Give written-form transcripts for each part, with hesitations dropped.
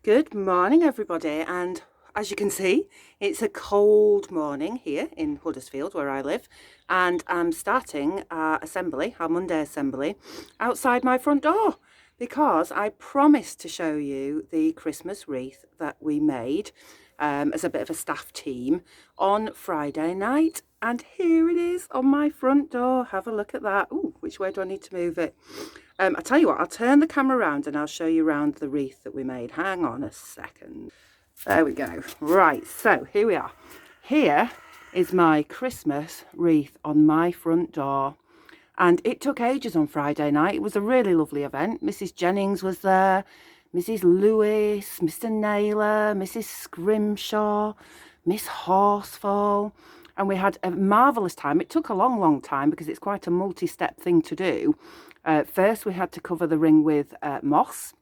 Good morning, everybody, and as you can see, it's a cold morning here in Huddersfield, where I live, and I'm starting our assembly, our Monday assembly, outside my front door, because I promised to show you the Christmas wreath that we made as a bit of a staff team on Friday night, and here it is on my front door. Have a look at that. Ooh, which way do I need to move it? I'll tell you what, I'll turn the camera around and I'll show you around the wreath that we made. Hang on a second. There we go. Right, so here we are. Here is my Christmas wreath on my front door. And it took ages on Friday night. It was a really lovely event. Mrs. Jennings was there, Mrs. Lewis, Mr. Naylor, Mrs. Scrimshaw, Miss Horsefall. And we had a marvellous time. It took a long time because it's quite a multi-step thing to do. First, we had to cover the ring with moss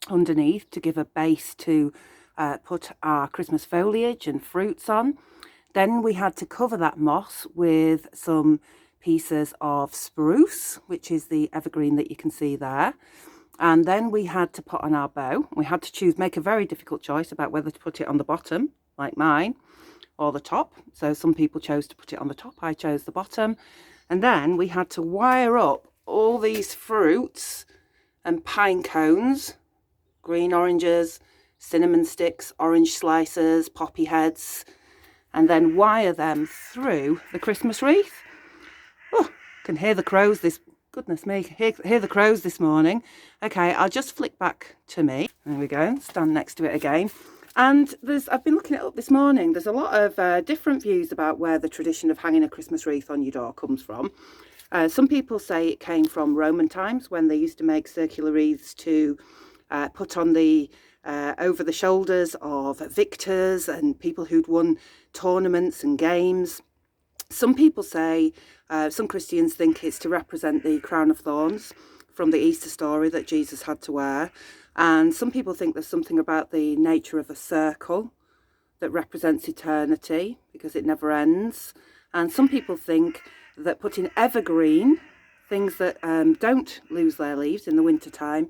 underneath to give a base to put our Christmas foliage and fruits on. Then we had to cover that moss with some pieces of spruce, which is the evergreen that you can see there. And then we had to put on our bow. We had to make a very difficult choice about whether to put it on the bottom, like mine, or the top. So some people chose to put it on the top. I chose the bottom. And then we had to wire up all these fruits and pine cones, green oranges, cinnamon sticks, orange slices, poppy heads, and then wire them through the Christmas wreath. Oh, can hear the crows goodness me, hear the crows this morning. Okay, I'll just flick back to me. There we go, stand next to it again. And I've been looking it up this morning. There's a lot of different views about where the tradition of hanging a Christmas wreath on your door comes from. Some people say it came from Roman times, when they used to make circular wreaths to put on the over the shoulders of victors and people who'd won tournaments and games. Some people say, some Christians think it's to represent the crown of thorns from the Easter story that Jesus had to wear. And some people think there's something about the nature of a circle that represents eternity because it never ends. And some people think that putting evergreen, things that don't lose their leaves in the winter time,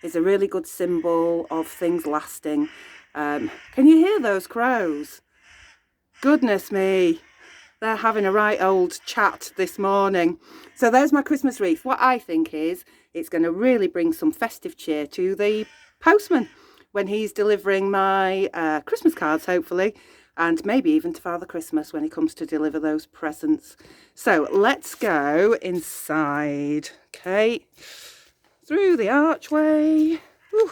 is a really good symbol of things lasting. Can you hear those crows? Goodness me, they're having a right old chat this morning. So there's my Christmas wreath. What I think is it's going to really bring some festive cheer to the postman when he's delivering my Christmas cards, hopefully, and maybe even to Father Christmas when he comes to deliver those presents. So let's go inside. Okay, through the archway. Whew.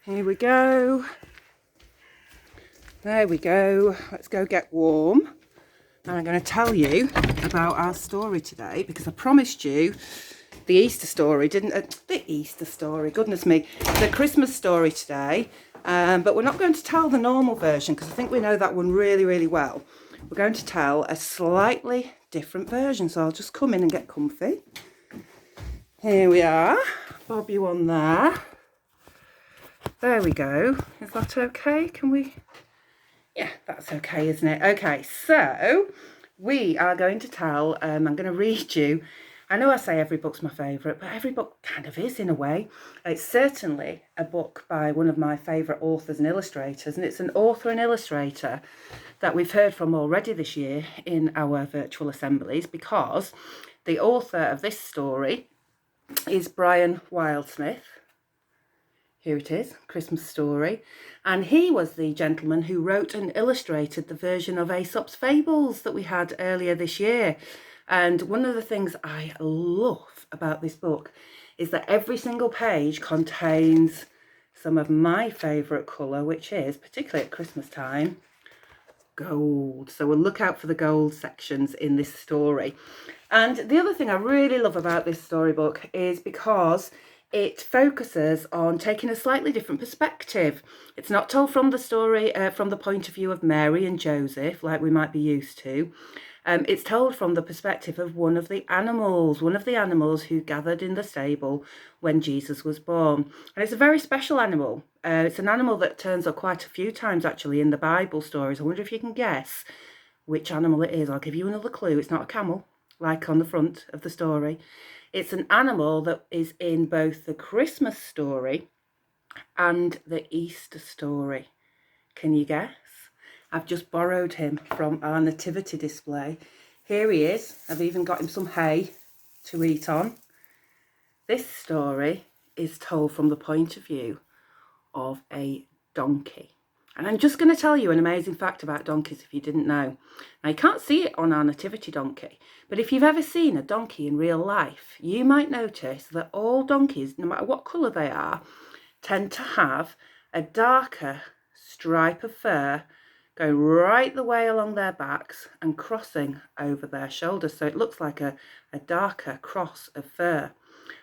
Here we go. There we go. Let's go get warm. And I'm going to tell you about our story today, because I promised you the Easter story, the Easter story, goodness me, the Christmas story today. But we're not going to tell the normal version because I think we know that one really well. We're going to tell a slightly different version. So I'll just come in and get comfy. Here we are. Bob you on there. There we go. Is that okay? Can we? Yeah, that's okay, isn't it? Okay, so we are going to tell, I'm going to read you. I know I say every book's my favourite, but every book kind of is in a way. It's certainly a book by one of my favourite authors and illustrators, and it's an author and illustrator that we've heard from already this year in our virtual assemblies, because the author of this story is Brian Wildsmith. Here it is, Christmas Story. And he was the gentleman who wrote and illustrated the version of Aesop's Fables that we had earlier this year. And one of the things I love about this book is that every single page contains some of my favourite colour, which is, particularly at Christmas time, gold. So we'll look out for the gold sections in this story. And the other thing I really love about this storybook is because it focuses on taking a slightly different perspective. It's not told from the story, from the point of view of Mary and Joseph, like we might be used to. It's told from the perspective of one of the animals who gathered in the stable when Jesus was born. And it's a very special animal. It's an animal that turns up quite a few times, actually, in the Bible stories. I wonder if you can guess which animal it is. I'll give you another clue. It's not a camel, like on the front of the story. It's an animal that is in both the Christmas story and the Easter story. Can you guess? I've just borrowed him from our nativity display. Here he is. I've even got him some hay to eat on. This story is told from the point of view of a donkey. And I'm just going to tell you an amazing fact about donkeys if you didn't know. Now, you can't see it on our nativity donkey, but if you've ever seen a donkey in real life, you might notice that all donkeys, no matter what colour they are, tend to have a darker stripe of fur going right the way along their backs and crossing over their shoulders. So it looks like a darker cross of fur.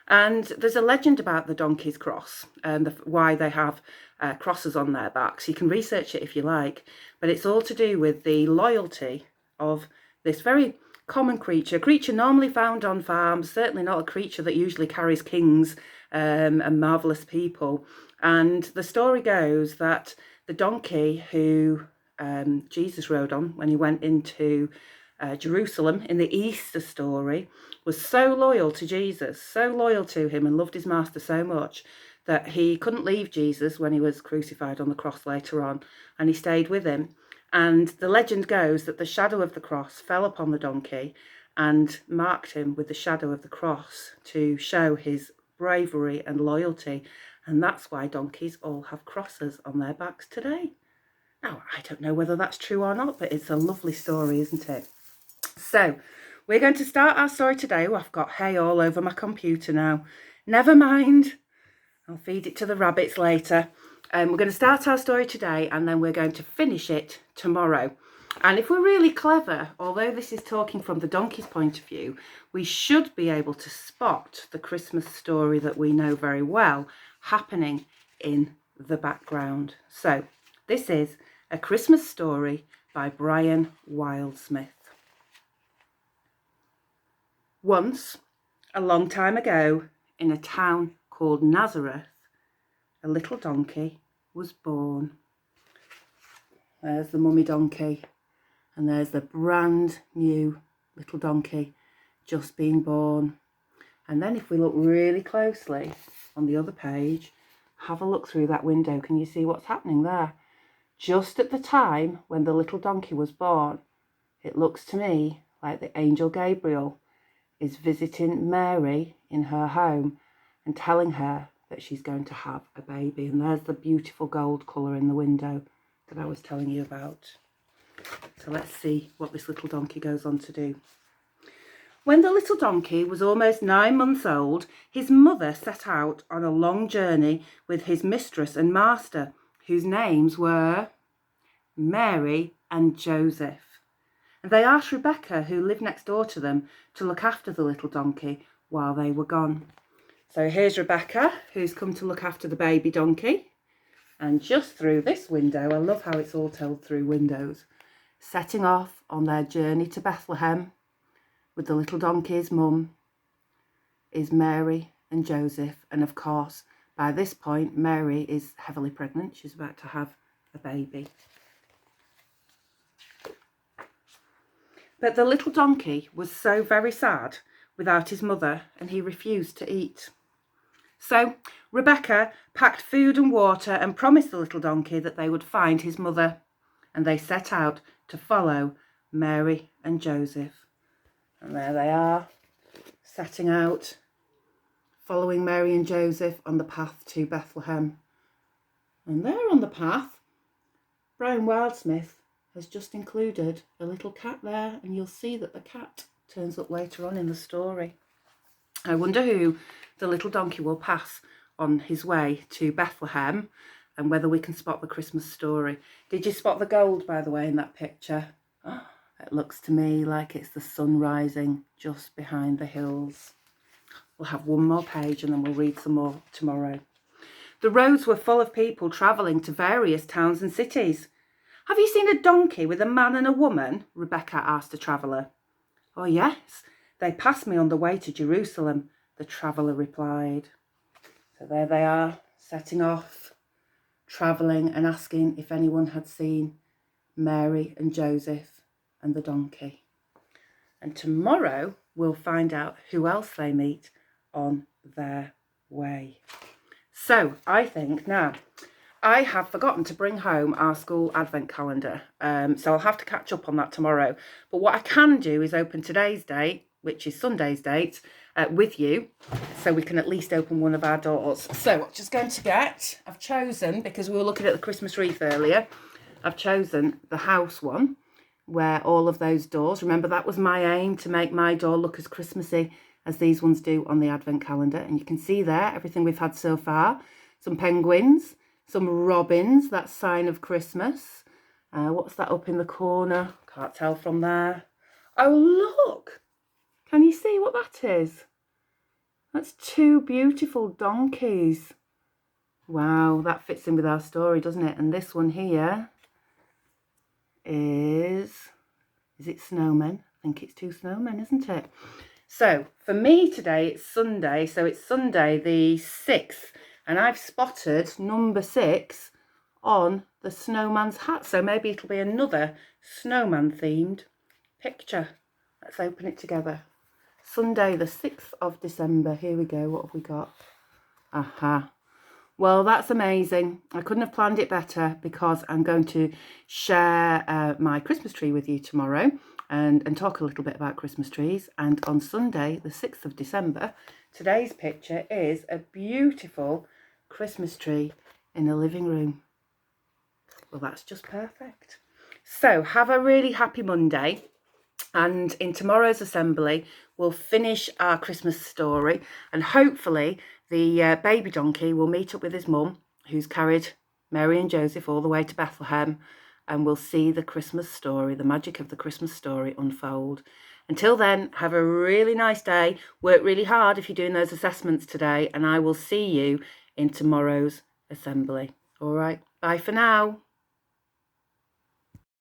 And there's a legend about the donkey's cross and why they have crosses on their backs. You can research it if you like, but it's all to do with the loyalty of this very common creature, a creature normally found on farms, certainly not a creature that usually carries kings and marvellous people. And the story goes that the donkey who Jesus rode on when he went into Jerusalem in the Easter story was so loyal to Jesus, so loyal to him, and loved his master so much that he couldn't leave Jesus when he was crucified on the cross later on, and he stayed with him. And the legend goes that the shadow of the cross fell upon the donkey and marked him with the shadow of the cross to show his bravery and loyalty. And that's why donkeys all have crosses on their backs today. Now, I don't know whether that's true or not, but it's a lovely story, isn't it? So, we're going to start our story today. Oh, I've got hay all over my computer now. Never mind. I'll feed it to the rabbits later. We're going to start our story today and then we're going to finish it tomorrow. And if we're really clever, although this is talking from the donkey's point of view, we should be able to spot the Christmas story that we know very well happening in the background. So, this is A Christmas Story by Brian Wildsmith. Once, a long time ago, in a town called Nazareth, a little donkey was born. There's the mummy donkey, and there's the brand new little donkey just being born. And then if we look really closely on the other page, have a look through that window, can you see what's happening there? Just at the time when the little donkey was born, it looks to me like the angel Gabriel is visiting Mary in her home and telling her that she's going to have a baby. And there's the beautiful gold colour in the window that I was telling you about. So let's see what this little donkey goes on to do. When the little donkey was almost 9 months old, his mother set out on a long journey with his mistress and master, whose names were Mary and Joseph. And they asked Rebecca, who lived next door to them, to look after the little donkey while they were gone. So here's Rebecca, who's come to look after the baby donkey. And just through this window, I love how it's all told through windows, setting off on their journey to Bethlehem with the little donkey's mum is Mary and Joseph. And of course, by this point, Mary is heavily pregnant. She's about to have a baby. But the little donkey was so very sad without his mother, and he refused to eat. So Rebecca packed food and water and promised the little donkey that they would find his mother, and they set out to follow Mary and Joseph. And there they are, setting out, following Mary and Joseph on the path to Bethlehem. And there on the path, Brian Wildsmith has just included a little cat there, and you'll see that the cat turns up later on in the story. I wonder who the little donkey will pass on his way to Bethlehem and whether we can spot the Christmas story. Did you spot the gold, by the way, in that picture? Oh, it looks to me like it's the sun rising just behind the hills. We'll have one more page and then we'll read some more tomorrow. The roads were full of people travelling to various towns and cities. "Have you seen a donkey with a man and a woman?" Rebecca asked a traveller. "Oh yes, they passed me on the way to Jerusalem," the traveller replied. So there they are, setting off, travelling and asking if anyone had seen Mary and Joseph and the donkey. And tomorrow we'll find out who else they meet on their way. So I think now, I have forgotten to bring home our school advent calendar, so I'll have to catch up on that tomorrow. But what I can do is open today's date, which is Sunday's date, with you, so we can at least open one of our doors. So I'm just going to get, I've chosen, because we were looking at the Christmas wreath earlier, I've chosen the house one, where all of those doors, remember that was my aim, to make my door look as Christmassy as these ones do on the advent calendar. And you can see there everything we've had so far. Some penguins, some robins, that's sign of Christmas. What's that up in the corner? Can't tell from there. Oh, look! Can you see what that is? That's two beautiful donkeys. Wow, that fits in with our story, doesn't it? And this one here is it snowmen? I think it's two snowmen, isn't it? So for me today, it's Sunday. So it's Sunday the 6th. And I've spotted number 6 on the snowman's hat. So maybe it'll be another snowman themed picture. Let's open it together. Sunday the 6th of December. Here we go. What have we got? Aha. Well, that's amazing. I couldn't have planned it better, because I'm going to share my Christmas tree with you tomorrow and talk a little bit about Christmas trees. And on Sunday, the 6th of December, today's picture is a beautiful Christmas tree in the living room. Well, that's just perfect. So have a really happy Monday. And in tomorrow's assembly, we'll finish our Christmas story, and hopefully the baby donkey will meet up with his mum, who's carried Mary and Joseph all the way to Bethlehem, and we'll see the Christmas story, the magic of the Christmas story unfold. Until then, have a really nice day. Work really hard if you're doing those assessments today, and I will see you in tomorrow's assembly. All right, bye for now.